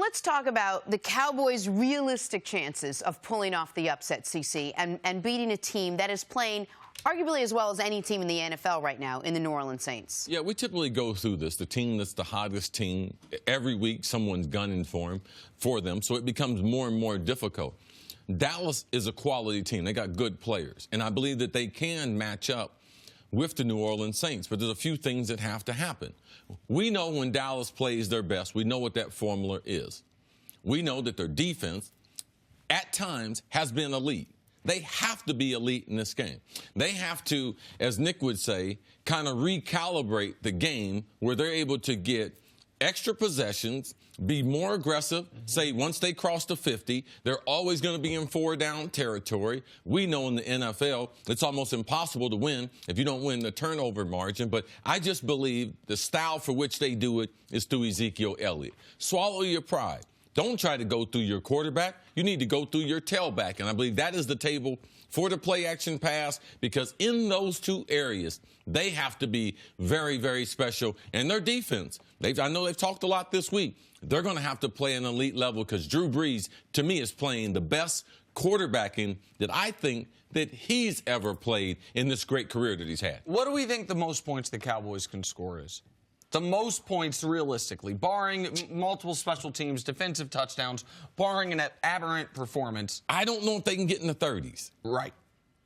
let's talk about the Cowboys' realistic chances of pulling off the upset, CC, and beating a team that is playing arguably as well as any team in the NFL right now in the New Orleans Saints. Yeah, we typically go through this. The team that's the hottest team, every week someone's gunning for them, so it becomes more and more difficult. Dallas is a quality team. They got good players, and I believe that they can match up with the New Orleans Saints, but there's a few things that have to happen. We know when Dallas plays their best, we know what that formula is. We know that their defense, at times, has been elite. They have to be elite in this game. They have to, as Nick would say, kind of recalibrate the game where they're able to get extra possessions, be more aggressive, say once they cross the 50, they're always going to be in 4-down territory. We know in the NFL it's almost impossible to win if you don't win the turnover margin, but I just believe the style for which they do it is through Ezekiel Elliott. Swallow your pride. Don't try to go through your quarterback. You need to go through your tailback, and I believe that is the table for the play-action pass, because in those two areas, they have to be very, very special. And their defense, I know they've talked a lot this week. They're going to have to play an elite level because Drew Brees, to me, is playing the best quarterbacking that I think that he's ever played in this great career that he's had. What do we think the most points the Cowboys can score is? The most points realistically, barring multiple special teams, defensive touchdowns, barring an aberrant performance. I don't know if they can get in the 30s. Right.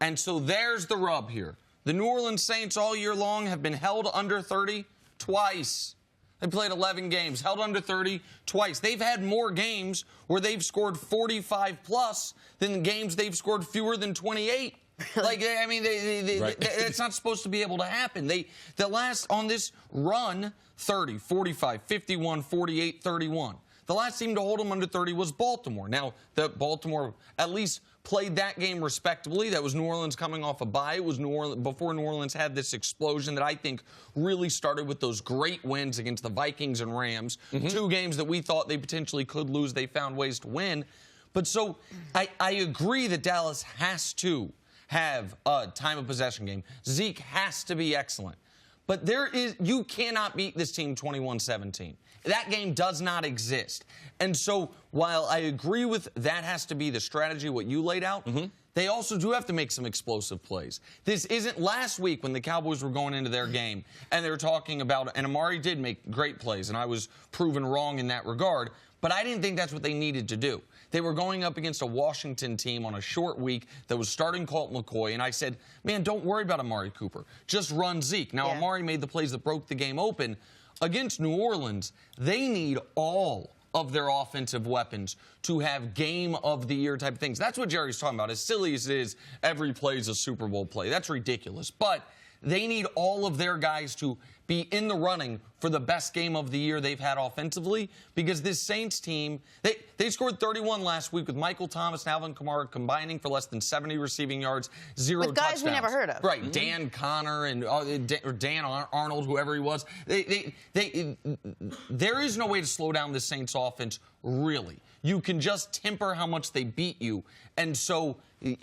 And so there's the rub here. The New Orleans Saints all year long have been held under 30 twice. They played 11 games, held under 30 twice. They've had more games where they've scored 45-plus than games they've scored fewer than 28. Like, I mean, right. It's not supposed to be able to happen. The last on this run, 30, 45, 51, 48, 31. The last team to hold them under 30 was Baltimore. Now, Baltimore at least played that game respectably. That was New Orleans coming off a bye. It was New Orleans before New Orleans had this explosion that I think really started with those great wins against the Vikings and Rams. Two games that we thought they potentially could lose. They found ways to win. But so I agree that Dallas has to have a time of possession game. Zeke has to be excellent. But you cannot beat this team 21-17. That game does not exist. And so while I agree with that has to be the strategy, what you laid out, they also do have to make some explosive plays. This isn't last week when the Cowboys were going into their game and they were talking about, and Amari did make great plays, and I was proven wrong in that regard, but I didn't think that's what they needed to do. They were going up against a Washington team on a short week that was starting Colt McCoy, and I said, man, don't worry about Amari Cooper. Just run Zeke. Now, Amari made the plays that broke the game open. Against New Orleans, they need all of their offensive weapons to have game-of-the-year type of things. That's what Jerry's talking about. As silly as it is, every play is a Super Bowl play. That's ridiculous. But they need all of their guys to be in the running for the best game of the year they've had offensively, because this Saints team, they scored 31 last week with Michael Thomas and Alvin Kamara combining for less than 70 receiving yards, 0 touchdowns. With guys we never heard of. Right, Dan Connor and or Dan Arnold, whoever he was. There is no way to slow down the Saints offense, really. You can just temper how much they beat you, and so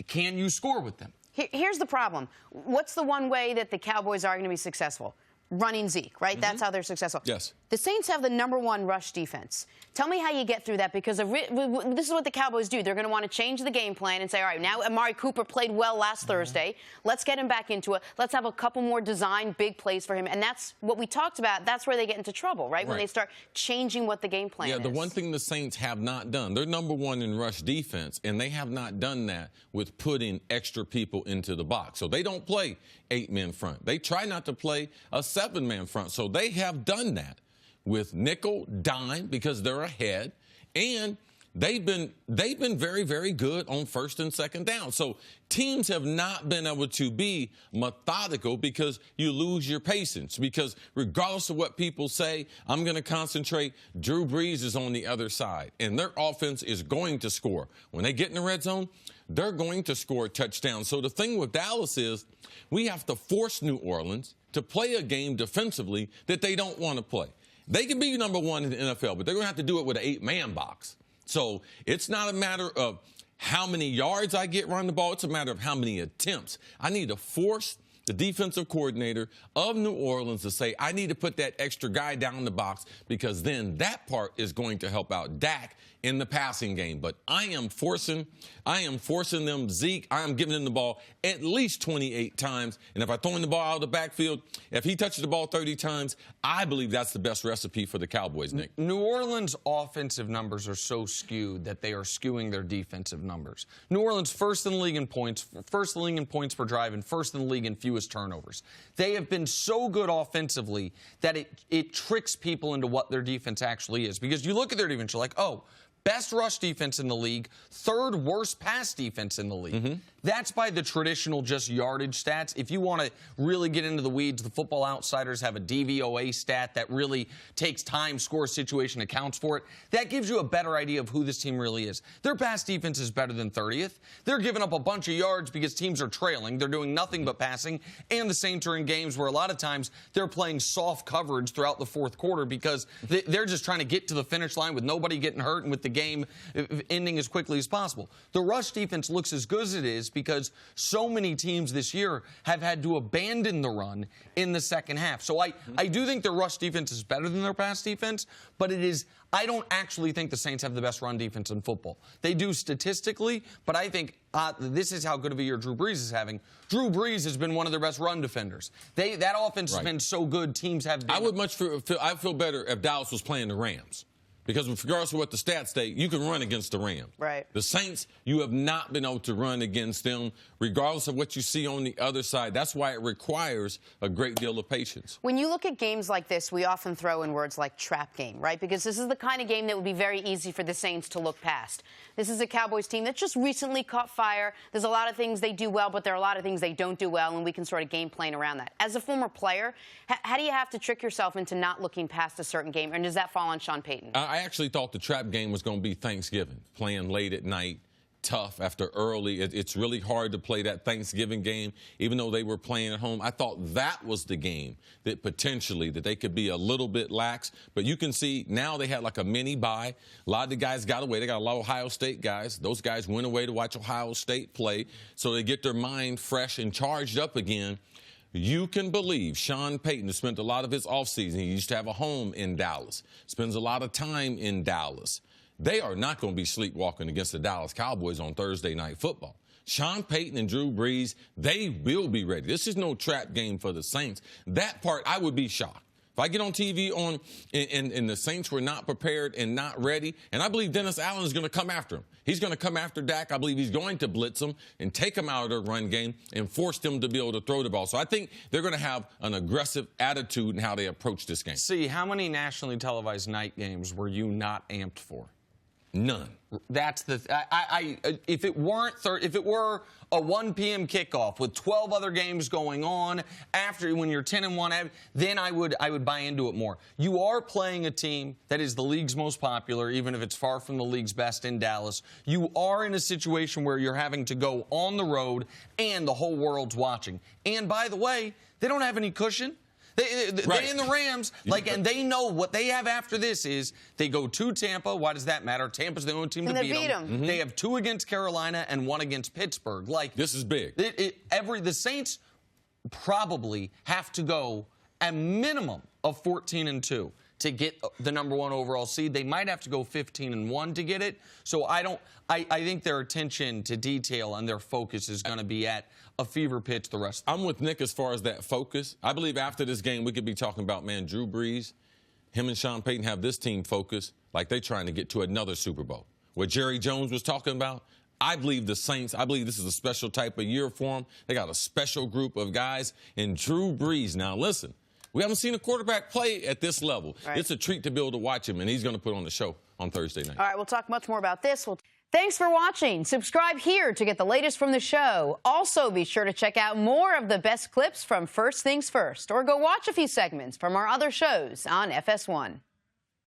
can you score with them? Here's the problem. What's the one way that the Cowboys are going to be successful? Running Zeke, right? That's how they're successful. Yes. The Saints have the #1 rush defense. Tell me how you get through that, because this is what the Cowboys do. They're going to want to change the game plan and say, all right, now Amari Cooper played well last Thursday. Let's get him back into it. Let's have a couple more design big plays for him. And that's what we talked about. That's where they get into trouble, right? When they start changing what the game plan is. Yeah, the one thing the Saints have not done, they're #1 in rush defense, and they have not done that with putting extra people into the box. So they don't play 8-man front. They try not to play a 7-man front. So they have done that with nickel, dime, because they're ahead, and they've been very, very good on first and second down. So teams have not been able to be methodical because you lose your patience. Because regardless of what people say, I'm going to concentrate. Drew Brees is on the other side, and their offense is going to score. When they get in the red zone, they're going to score touchdowns. So the thing with Dallas is we have to force New Orleans to play a game defensively that they don't want to play. They can be #1 in the NFL, but they're going to have to do it with an 8-man box. So it's not a matter of how many yards I get running the ball. It's a matter of how many attempts. I need to force the defensive coordinator of New Orleans to say, I need to put that extra guy down in the box because then that part is going to help out Dak in the passing game. But I am forcing them, Zeke, I am giving him the ball at least 28 times. And if I throw him the ball out of the backfield, if he touches the ball 30 times, I believe that's the best recipe for the Cowboys, Nick. New Orleans' offensive numbers are so skewed that they are skewing their defensive numbers. New Orleans first in the league in points, first in the league in points per drive, and first in the league in fewest turnovers. They have been so good offensively that it tricks people into what their defense actually is. Because you look at their defense, you're like, oh, best rush defense in the league, third worst pass defense in the league. That's by the traditional just yardage stats. If you want to really get into the weeds, the Football Outsiders have a DVOA stat that really takes time, score, situation, accounts for it. That gives you a better idea of who this team really is. Their pass defense is better than 30th. They're giving up a bunch of yards because teams are trailing. They're doing nothing but passing. And the Saints are in games where a lot of times they're playing soft coverage throughout the fourth quarter because they're just trying to get to the finish line with nobody getting hurt and with the game ending as quickly as possible. The rush defense looks as good as it is because so many teams this year have had to abandon the run in the second half. So I do think their rush defense is better than their pass defense, but I don't actually think the Saints have the best run defense in football. They do statistically, but I think this is how good of a year Drew Brees is having. Drew Brees has been one of their best run defenders. That offense has been so good, teams have been. I feel better if Dallas was playing the Rams. Because regardless of what the stats state, you can run against the Rams. Right. The Saints, you have not been able to run against them, regardless of what you see on the other side. That's why it requires a great deal of patience. When you look at games like this, we often throw in words like trap game, right? Because this is the kind of game that would be very easy for the Saints to look past. This is a Cowboys team that just recently caught fire. There's a lot of things they do well, but there are a lot of things they don't do well, and we can sort of game plan around that. As a former player, how do you have to trick yourself into not looking past a certain game, and does that fall on Sean Payton? I actually thought the trap game was going to be Thanksgiving, playing late at night, tough after early. It's really hard to play that Thanksgiving game, even though they were playing at home. I thought that was the game that potentially that they could be a little bit lax. But you can see now they had like a mini bye. A lot of the guys got away. They got a lot of Ohio State guys. Those guys went away to watch Ohio State play, so they get their mind fresh and charged up again. You can believe Sean Payton, who spent a lot of his offseason, he used to have a home in Dallas, spends a lot of time in Dallas. They are not going to be sleepwalking against the Dallas Cowboys on Thursday Night Football. Sean Payton and Drew Brees, they will be ready. This is no trap game for the Saints. That part, I would be shocked. If I get on TV and the Saints were not prepared and not ready, and I believe Dennis Allen is going to come after him. He's going to come after Dak. I believe he's going to blitz him and take him out of their run game and force them to be able to throw the ball. So I think they're going to have an aggressive attitude in how they approach this game. See, how many nationally televised night games were you not amped for? None. That's the. If it were a 1 p.m. kickoff with 12 other games going on after when you're 10-1, then I would buy into it more. You are playing a team that is the league's most popular, even if it's far from the league's best in Dallas. You are in a situation where you're having to go on the road and the whole world's watching. And by the way, they don't have any cushion. They and the Rams, and they know what they have after this is they go to Tampa. Why does that matter? Tampa's the only team to beat them. They have 2 against Carolina and 1 against Pittsburgh. This is big. The Saints probably have to go a minimum of 14-2 to get the #1 overall seed. They might have to go 15-1 to get it. So I think their attention to detail and their focus is going to be at a fever pitch the rest of the I'm with Nick as far as that focus. I believe after this game we could be talking about, man, Drew Brees, him and Sean Payton have this team focused like they're trying to get to another Super Bowl. What Jerry Jones was talking about, I believe the Saints, I believe this is a special type of year for them. They got a special group of guys. And Drew Brees, now listen, we haven't seen a quarterback play at this level. Right. It's a treat to be able to watch him, and he's going to put on the show on Thursday night. All right, we'll talk much more about this. Thanks for watching. Subscribe here to get the latest from the show. Also, be sure to check out more of the best clips from First Things First, or go watch a few segments from our other shows on FS1.